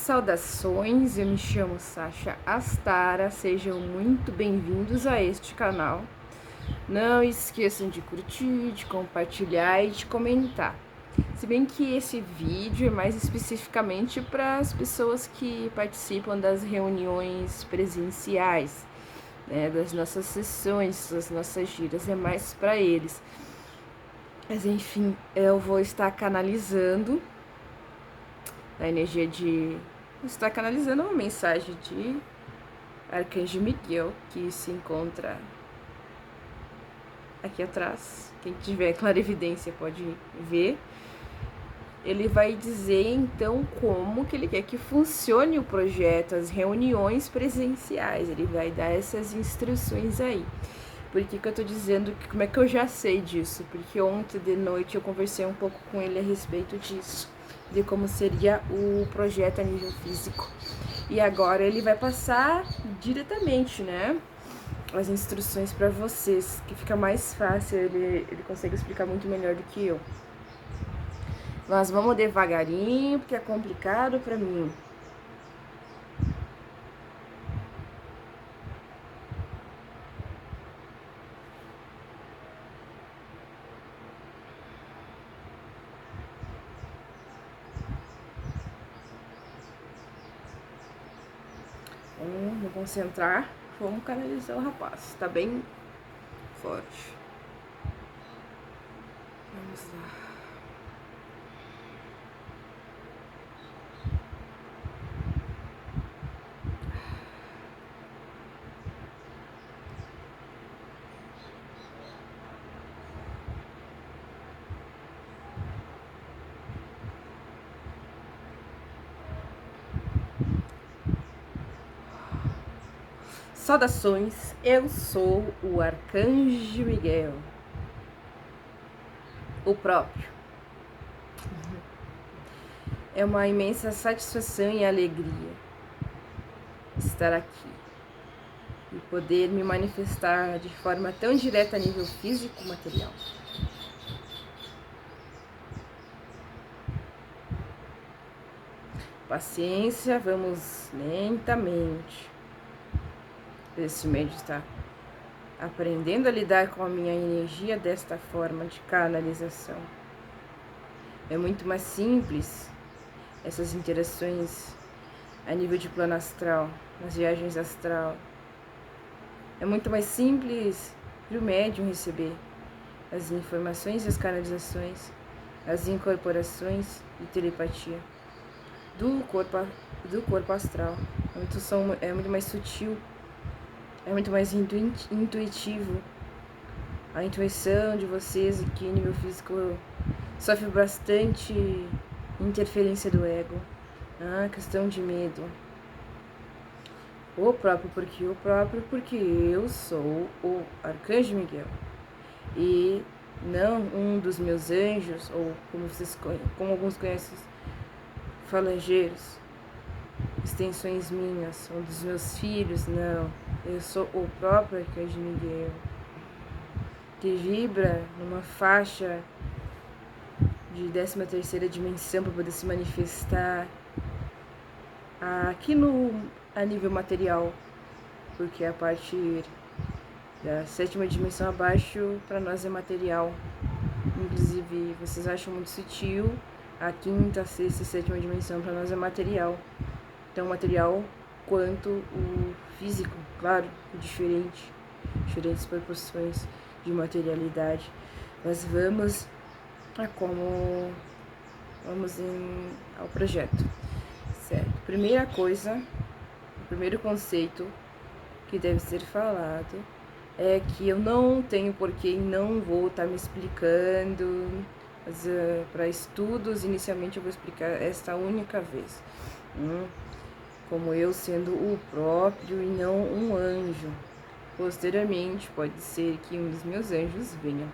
Saudações, eu me chamo Sasha Astara, sejam muito bem-vindos a este canal. Não esqueçam de curtir, de compartilhar e de comentar. Se bem que esse vídeo é mais especificamente para as pessoas que participam das reuniões presenciais, né, das nossas sessões, das nossas giras, é mais para eles. Mas enfim, eu vou estar canalizando a energia de... Está canalizando uma mensagem de Arcanjo Miguel, que se encontra aqui atrás. Quem tiver clarividência pode ver. Ele vai dizer então como que ele quer que funcione o projeto, as reuniões presenciais. Ele vai dar essas instruções aí. Por que eu tô dizendo que como é que eu já sei disso? Porque ontem de noite eu conversei um pouco com ele a respeito disso, de como seria o projeto a nível físico. E agora ele vai passar diretamente, né, as instruções para vocês, que fica mais fácil, ele consegue explicar muito melhor do que eu. Nós vamos devagarinho, porque é complicado para mim. Vamos me concentrar, vamos canalizar o rapaz, tá bem forte. Vamos lá. Saudações, eu sou o Arcanjo Miguel, o próprio. É uma imensa satisfação e alegria estar aqui e poder me manifestar de forma tão direta a nível físico material. Paciência, vamos lentamente. Esse médio está aprendendo a lidar com a minha energia desta forma de canalização. É muito mais simples essas interações a nível de plano astral, nas viagens astral. É muito mais simples para o médium receber as informações e as canalizações, as incorporações e telepatia do corpo astral. É muito mais sutil. É muito mais intuitivo. A intuição de vocês aqui, nível físico, sofre bastante interferência do ego. Questão de medo. O próprio porque eu sou o Arcanjo Miguel. E não um dos meus anjos, ou como alguns conhecem, falangeiros, extensões minhas, um dos meus filhos, não. Eu sou o próprio Arcanjo Miguel, que vibra numa faixa de 13ª dimensão para poder se manifestar aqui a nível material, porque a partir da 7ª dimensão abaixo para nós é material. Inclusive vocês acham muito sutil, a 5ª, 6ª e 7ª dimensão para nós é material. Então material quanto o físico, claro, diferentes proporções de materialidade. Mas vamos ao projeto, certo? Primeira coisa, o primeiro conceito que deve ser falado é que eu não tenho porquê e não vou estar me explicando, mas para estudos inicialmente eu vou explicar esta única vez, como eu sendo o próprio e não um anjo. Posteriormente pode ser que um dos meus anjos venha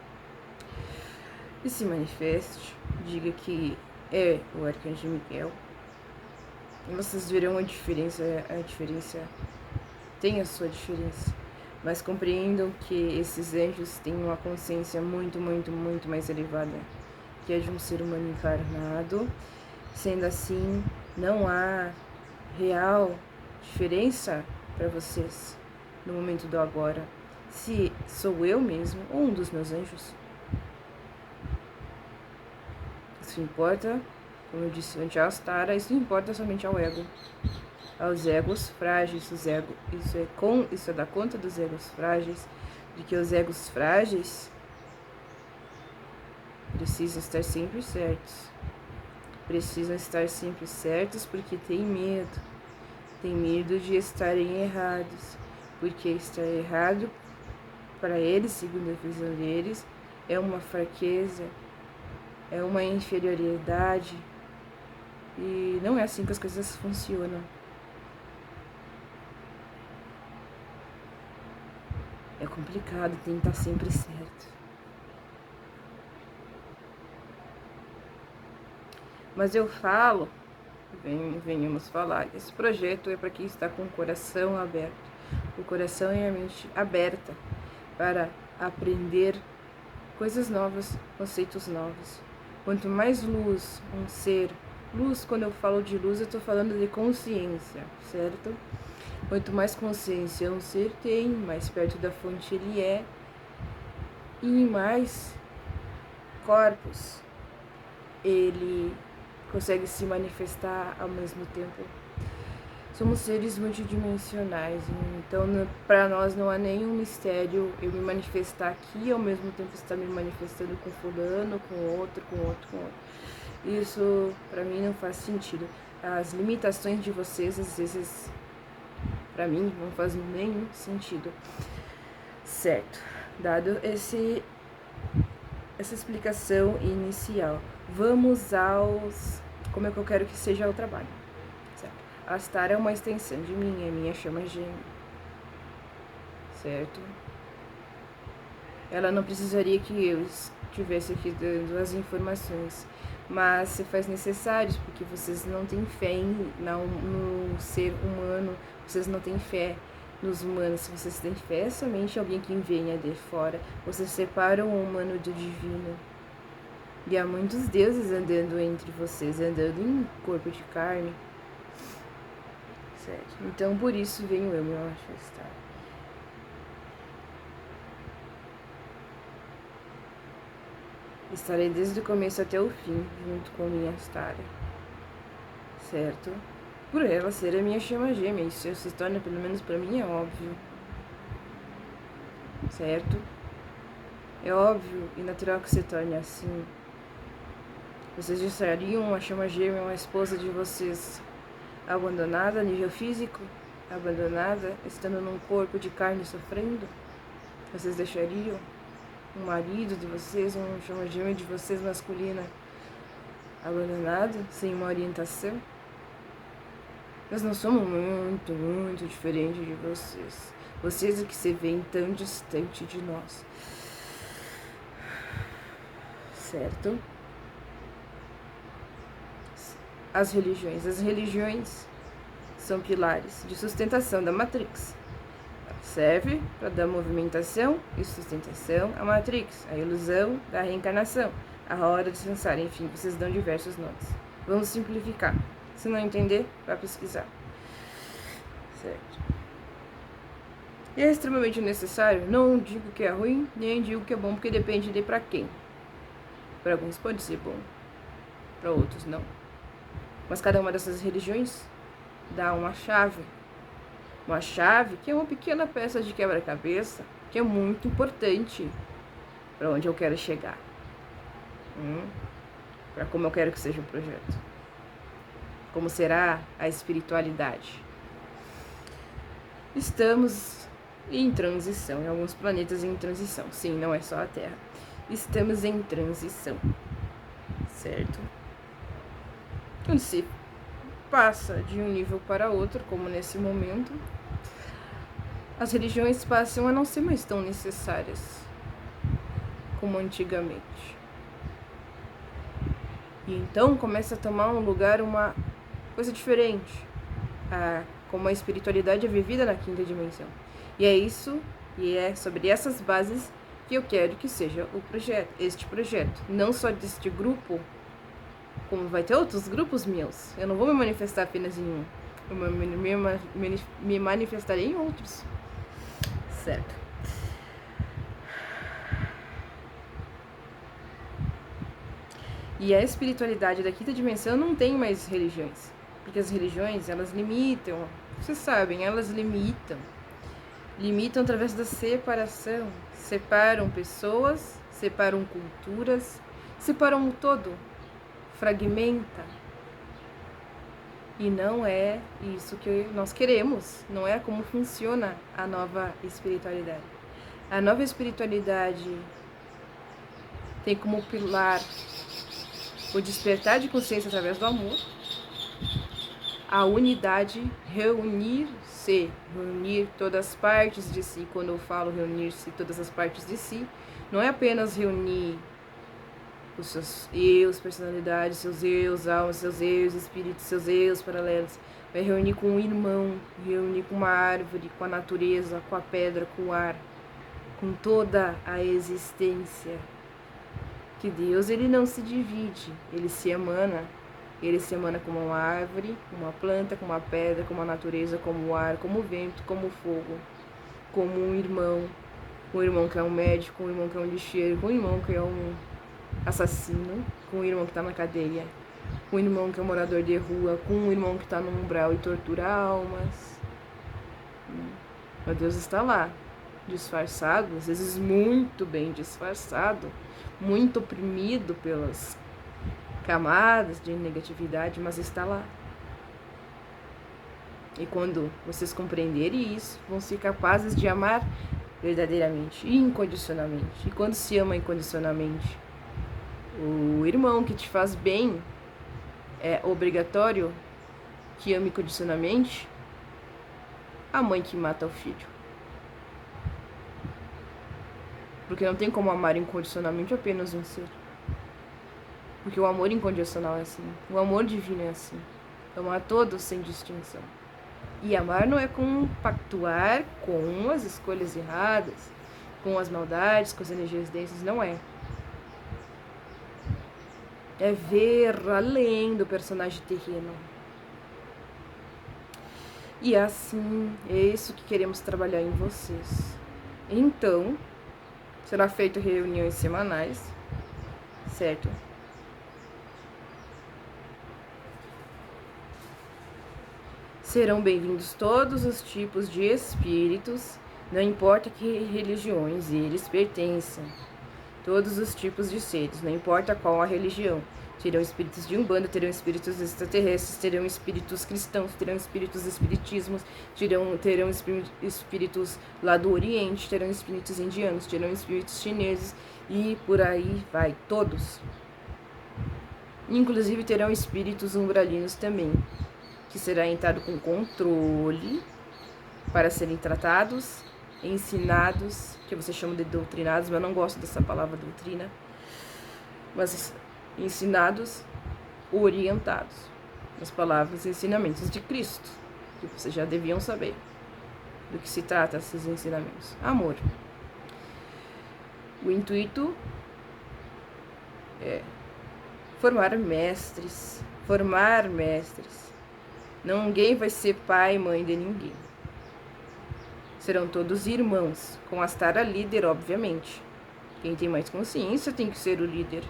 e se manifeste, diga que é o Arcanjo Miguel. E vocês verão a diferença tem a sua diferença, mas compreendam que esses anjos têm uma consciência muito mais elevada que a de um ser humano encarnado. Sendo assim, não há real diferença para vocês no momento do agora, se sou eu mesmo ou um dos meus anjos. Isso importa, como eu disse antes, a Astara, isso importa somente ao ego, aos egos frágeis. Isso é dar conta dos egos frágeis, de que os egos frágeis precisam estar sempre certos. Precisam estar sempre certos porque tem medo de estarem errados, porque estar errado para eles, segundo a visão deles, é uma fraqueza, é uma inferioridade, e não é assim que as coisas funcionam. É complicado, tem que estar sempre certo. Mas eu falo, venhamos falar, esse projeto é para quem está com o coração aberto, o coração e a mente aberta para aprender coisas novas, conceitos novos. Quanto mais luz um ser, luz, quando eu falo de luz, eu estou falando de consciência, certo? Quanto mais consciência um ser tem, mais perto da fonte ele é, e mais corpos ele consegue se manifestar ao mesmo tempo. Somos seres multidimensionais, então para nós não há nenhum mistério eu me manifestar aqui e ao mesmo tempo estar me manifestando com fulano, com outro. Isso para mim não faz sentido. As limitações de vocês, às vezes, para mim, não faz nenhum sentido. Certo, dado essa explicação inicial, vamos como é que eu quero que seja o trabalho. A Astara é uma extensão de mim, é minha chama gêmea, certo? Ela não precisaria que eu estivesse aqui dando as informações, mas se faz necessário, porque vocês não têm fé no ser humano, vocês não têm fé nos humanos. Se vocês têm fé, é somente alguém que venha de fora. Vocês separam o humano do divino. E há muitos deuses andando entre vocês, andando em corpo de carne. Certo. Então, por isso venho eu me manifestar. Estarei desde o começo até o fim, junto com a minha Astara. Certo? Por ela ser a minha chama gêmea, isso se torna, pelo menos para mim, é óbvio. Certo? É óbvio e natural que se torne assim. Vocês deixariam a chama gêmea, uma esposa de vocês, abandonada a nível físico, abandonada, estando num corpo de carne sofrendo? Vocês deixariam um marido de vocês, um chama gêmea de vocês masculina, abandonado, sem uma orientação? Nós não somos muito diferentes de vocês. Vocês é que se veem tão distante de nós. Certo? As religiões são pilares de sustentação da Matrix. Serve para dar movimentação e sustentação à Matrix, a ilusão da reencarnação, a hora de descansar, enfim, vocês dão diversos nomes. Vamos simplificar. Se não entender, vai pesquisar. Certo. E é extremamente necessário, não digo que é ruim, nem digo que é bom, porque depende de para quem. Para alguns pode ser bom, para outros não. Mas cada uma dessas religiões dá uma chave que é uma pequena peça de quebra-cabeça, que é muito importante para onde eu quero chegar, para como eu quero que seja o projeto, como será a espiritualidade. Estamos em transição, em alguns planetas em transição, sim, não é só a Terra, estamos em transição, certo? Quando se passa de um nível para outro, como nesse momento, as religiões passam a não ser mais tão necessárias como antigamente. E então começa a tomar um lugar, uma coisa diferente, como a espiritualidade é vivida na quinta dimensão. E é sobre essas bases que eu quero que seja este projeto, não só deste grupo, como vai ter outros grupos meus. Eu não vou me manifestar apenas em um. eu me manifestarei em outros. Certo. E a espiritualidade da quinta dimensão não tem mais religiões. Porque as religiões, elas limitam. Vocês sabem, elas limitam. Limitam através da separação. Separam pessoas, separam culturas, separam o todo. Fragmenta. E não é isso que nós queremos. Não é como funciona a nova espiritualidade. A nova espiritualidade tem como pilar o despertar de consciência através do amor, a unidade, reunir-se, reunir todas as partes de si. Quando eu falo reunir-se todas as partes de si, não é apenas reunir os seus eus, personalidades, seus eus, almas, seus eus, espíritos, seus eus paralelos. Vai reunir com um irmão, reunir com uma árvore, com a natureza, com a pedra, com o ar, com toda a existência. Que Deus, ele não se divide, ele se emana como uma árvore, como uma planta, como uma pedra, como a natureza, como o ar, como o vento, como o fogo, como um irmão que é um médico, um irmão que é um lixeiro, um irmão que é um assassino, com um irmão que está na cadeia, com um irmão que é um morador de rua, com um irmão que está no umbral e tortura almas. Mas Deus está lá, disfarçado, às vezes muito bem disfarçado, muito oprimido pelas camadas de negatividade, mas está lá. E quando vocês compreenderem isso, vão ser capazes de amar verdadeiramente e incondicionalmente. E quando se ama incondicionalmente, o irmão que te faz bem é obrigatório que ame incondicionalmente a mãe que mata o filho. Porque não tem como amar incondicionalmente apenas um ser. Porque o amor incondicional é assim. O amor divino é assim. Amar todos sem distinção. E amar não é compactuar com as escolhas erradas, com as maldades, com as energias densas. Não é. É ver além do personagem terreno. E assim, é isso que queremos trabalhar em vocês. Então, será feito reuniões semanais, certo? Serão bem-vindos todos os tipos de espíritos, não importa que religiões eles pertençam. Todos os tipos de seres, não importa qual a religião. Terão espíritos de Umbanda, terão espíritos extraterrestres, terão espíritos cristãos, terão espíritos espiritismos, terão espíritos lá do Oriente, terão espíritos indianos, terão espíritos chineses e por aí vai, todos. Inclusive terão espíritos umbralinos também, que será entrado com controle para serem tratados, ensinados, que você chama de doutrinados, mas eu não gosto dessa palavra doutrina, mas ensinados, orientados, nas palavras e ensinamentos de Cristo, que vocês já deviam saber do que se trata esses ensinamentos. Amor. O intuito é formar mestres. Ninguém vai ser pai e mãe de ninguém. Serão todos irmãos, com a Astara líder, obviamente. Quem tem mais consciência tem que ser o líder.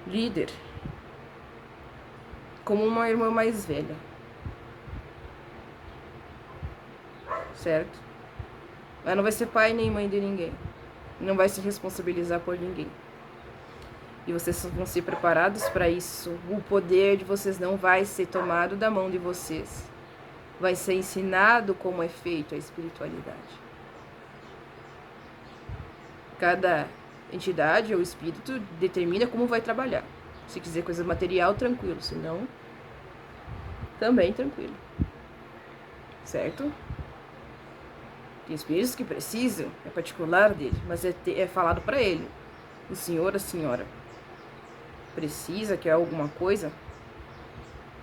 Líder. Como uma irmã mais velha. Certo? Ela não vai ser pai nem mãe de ninguém. Não vai se responsabilizar por ninguém. E vocês vão ser preparados para isso. O poder de vocês não vai ser tomado da mão de vocês. Vai ser ensinado como é feito a espiritualidade. Cada entidade ou espírito determina como vai trabalhar. Se quiser coisa material, tranquilo. Se não, também tranquilo. Certo? Tem espíritos que precisam, é particular dele, mas é falado para ele. O senhor, a senhora, precisa, quer alguma coisa?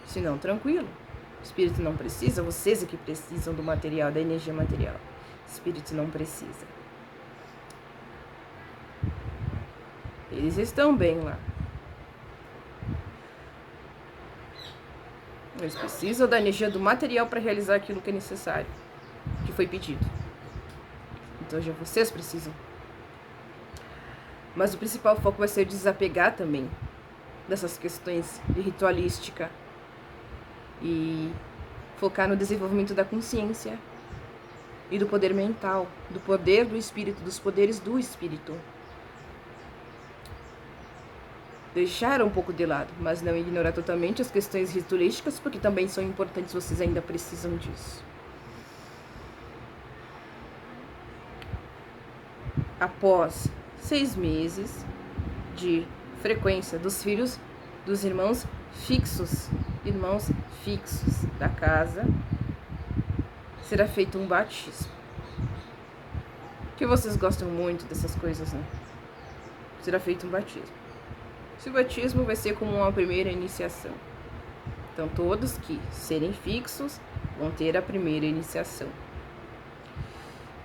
Se não, tranquilo. O espírito não precisa, vocês é que precisam do material, da energia material. O espírito não precisa. Eles estão bem lá. Eles precisam da energia do material para realizar aquilo que é necessário, que foi pedido. Então já vocês precisam. Mas o principal foco vai ser desapegar também dessas questões de ritualística e focar no desenvolvimento da consciência e do poder mental, do poder do espírito, dos poderes do espírito. Deixar um pouco de lado, mas não ignorar totalmente as questões ritualísticas, porque também são importantes, vocês ainda precisam disso. Após 6 meses de frequência dos filhos dos irmãos fixos da casa, será feito um batismo. Que vocês gostam muito dessas coisas, né? Será feito um batismo. Esse batismo vai ser como uma primeira iniciação. Então, todos que serem fixos vão ter a primeira iniciação.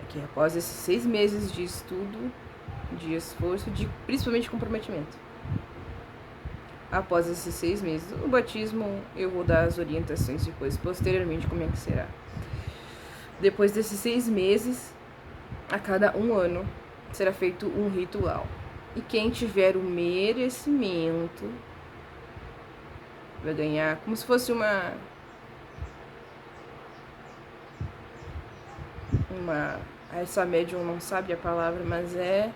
Aqui, após esses 6 meses de estudo, de esforço, de principalmente comprometimento. Após esses 6 meses, o batismo, eu vou dar as orientações depois, posteriormente, como é que será. Depois desses 6 meses, a cada 1 ano, será feito um ritual. E quem tiver o merecimento vai ganhar como se fosse essa médium não sabe a palavra, mas é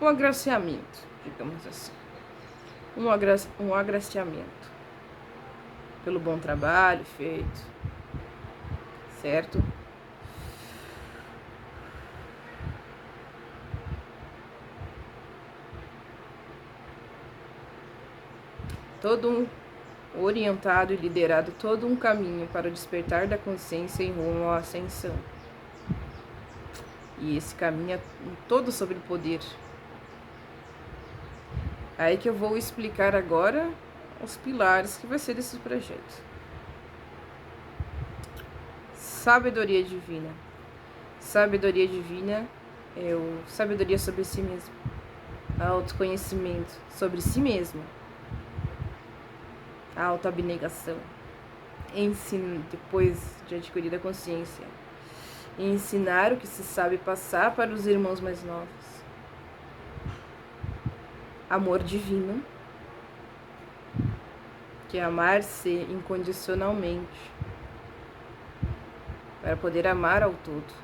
um agraciamento, digamos assim. Um agraciamento pelo bom trabalho feito, certo? Todo um orientado e liderado todo um caminho para o despertar da consciência em rumo à ascensão. E esse caminho é todo sobre o poder. Aí que eu vou explicar agora os pilares que vai ser desse projeto. Sabedoria divina. Sabedoria divina é sabedoria sobre si mesmo. Autoconhecimento sobre si mesmo. A autoabnegação, ensino depois de adquirir a consciência, e ensinar o que se sabe passar para os irmãos mais novos. Amor divino, que é amar-se incondicionalmente, para poder amar ao todo,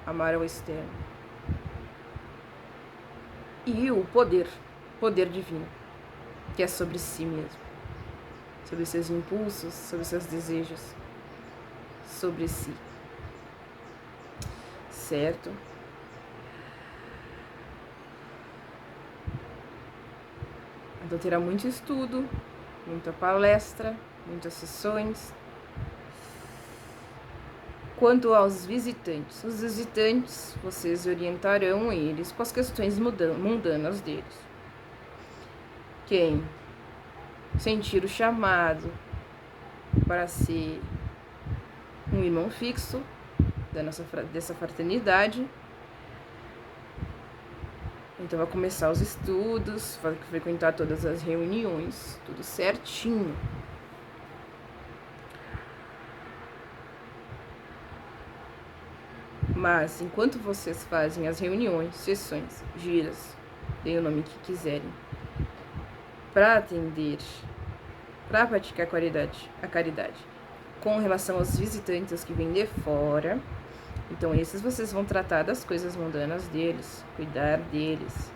amar ao externo. E o poder divino, que é sobre si mesmo. Sobre seus impulsos, sobre seus desejos, sobre si. Certo? Então terá muito estudo, muita palestra, muitas sessões. Quanto aos visitantes, os visitantes, vocês orientarão eles com as questões mundanas deles. Quem sentir o chamado para ser um irmão fixo dessa fraternidade, então vai começar os estudos, vai frequentar todas as reuniões, tudo certinho. Mas enquanto vocês fazem as reuniões, sessões, giras, deem o nome que quiserem, para atender, para praticar a caridade, com relação aos visitantes que vêm de fora, então esses vocês vão tratar das coisas mundanas deles, cuidar deles,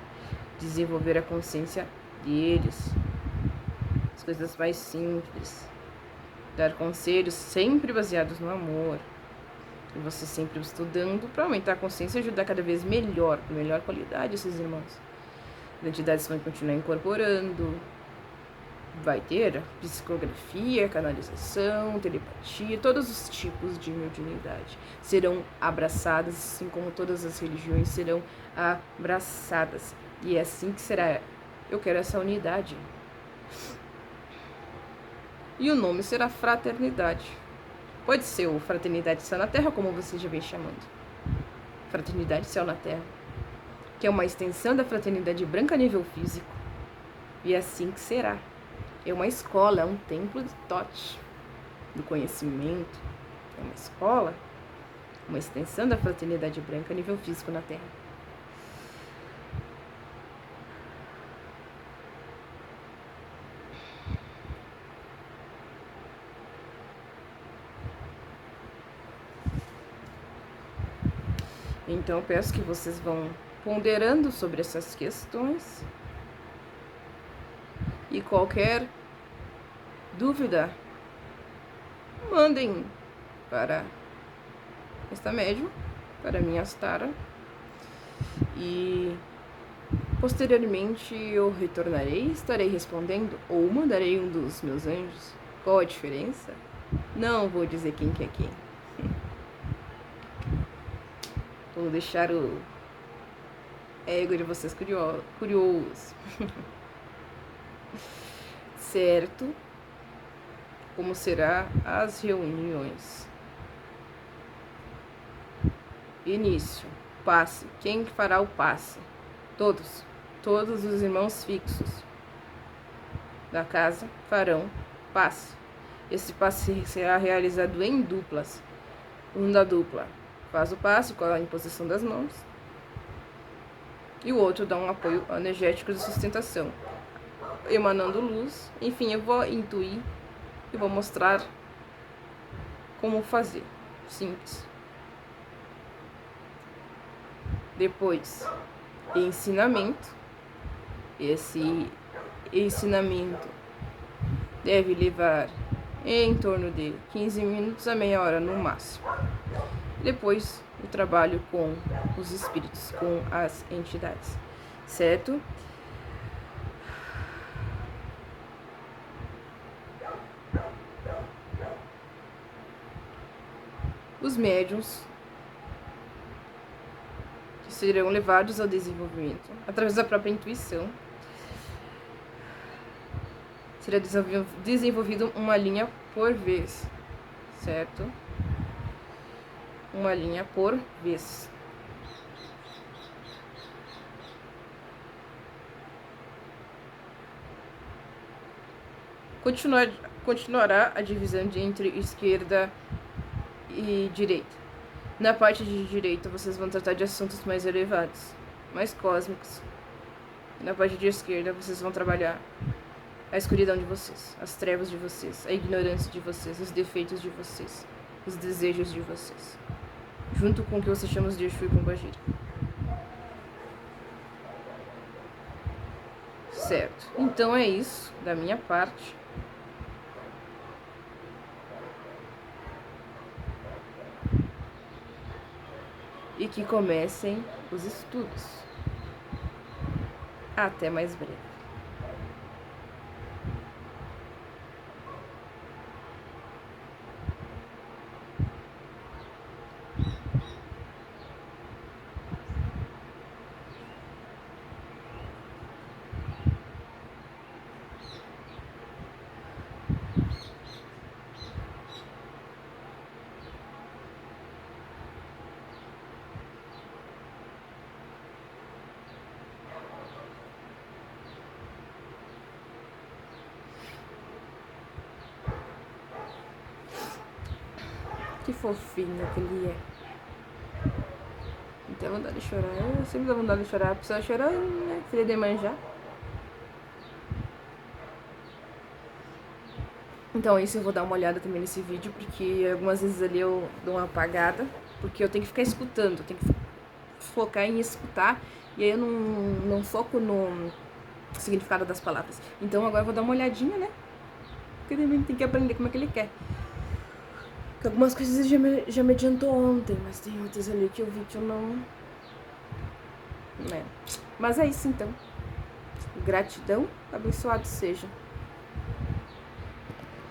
desenvolver a consciência deles, as coisas mais simples, dar conselhos sempre baseados no amor, e você sempre estudando para aumentar a consciência e ajudar cada vez melhor, com melhor qualidade esses irmãos. As entidades vão continuar incorporando, vai ter psicografia, canalização, telepatia, todos os tipos de mediunidade serão abraçadas, assim como todas as religiões serão abraçadas. E é assim que será. Eu quero essa unidade. E o nome será Fraternidade. Pode ser o Fraternidade Céu na Terra, como você já vem chamando. Fraternidade Céu na Terra, que é uma extensão da Fraternidade Branca a nível físico. E é assim que será. É uma escola, é um templo de Thoth, do conhecimento. É uma escola, uma extensão da fraternidade branca a nível físico na Terra. Então eu peço que vocês vão ponderando sobre essas questões e qualquer dúvida, mandem para esta médium, para minha Astara, e posteriormente eu retornarei, estarei respondendo ou mandarei um dos meus anjos. Qual a diferença? Não vou dizer quem que é quem. Vou deixar o ego de vocês curioso. Certo? Como será as reuniões? Início. Passe. Quem fará o passe? Todos. Todos os irmãos fixos da casa farão passe. Esse passe será realizado em duplas. Um da dupla faz o passe com a imposição das mãos e o outro dá um apoio energético de sustentação, emanando luz. Enfim, eu vou intuir e vou mostrar como fazer. Simples. Depois, ensinamento. Esse ensinamento deve levar em torno de 15 minutos a meia hora no máximo. Depois, o trabalho com os espíritos, com as entidades, certo? Os médiuns serão levados ao desenvolvimento através da própria intuição. Será desenvolvido uma linha por vez, certo? Uma linha por vez. Continuará a divisão entre esquerda e direita. Na parte de direita, vocês vão tratar de assuntos mais elevados, mais cósmicos. Na parte de esquerda, vocês vão trabalhar a escuridão de vocês, as trevas de vocês, a ignorância de vocês, os defeitos de vocês, os desejos de vocês, junto com o que vocês chamam de Exu e Pombagira. Certo. Então é isso da minha parte. E que comecem os estudos. Até mais breve. Que fofinho que ele é. Não tem vontade de chorar. Eu sempre dou vontade de chorar. A pessoa chora, né? Filha de manjar. Então isso eu vou dar uma olhada também nesse vídeo, porque algumas vezes ali eu dou uma apagada, porque eu tenho que ficar escutando, eu tenho que focar em escutar, e aí eu não foco no significado das palavras. Então agora eu vou dar uma olhadinha, né? Porque também tem que aprender como é que ele quer. Porque algumas coisas ele já me adiantou ontem, mas tem outras ali que eu vi que eu não... Né? Mas é isso então. Gratidão, abençoado seja.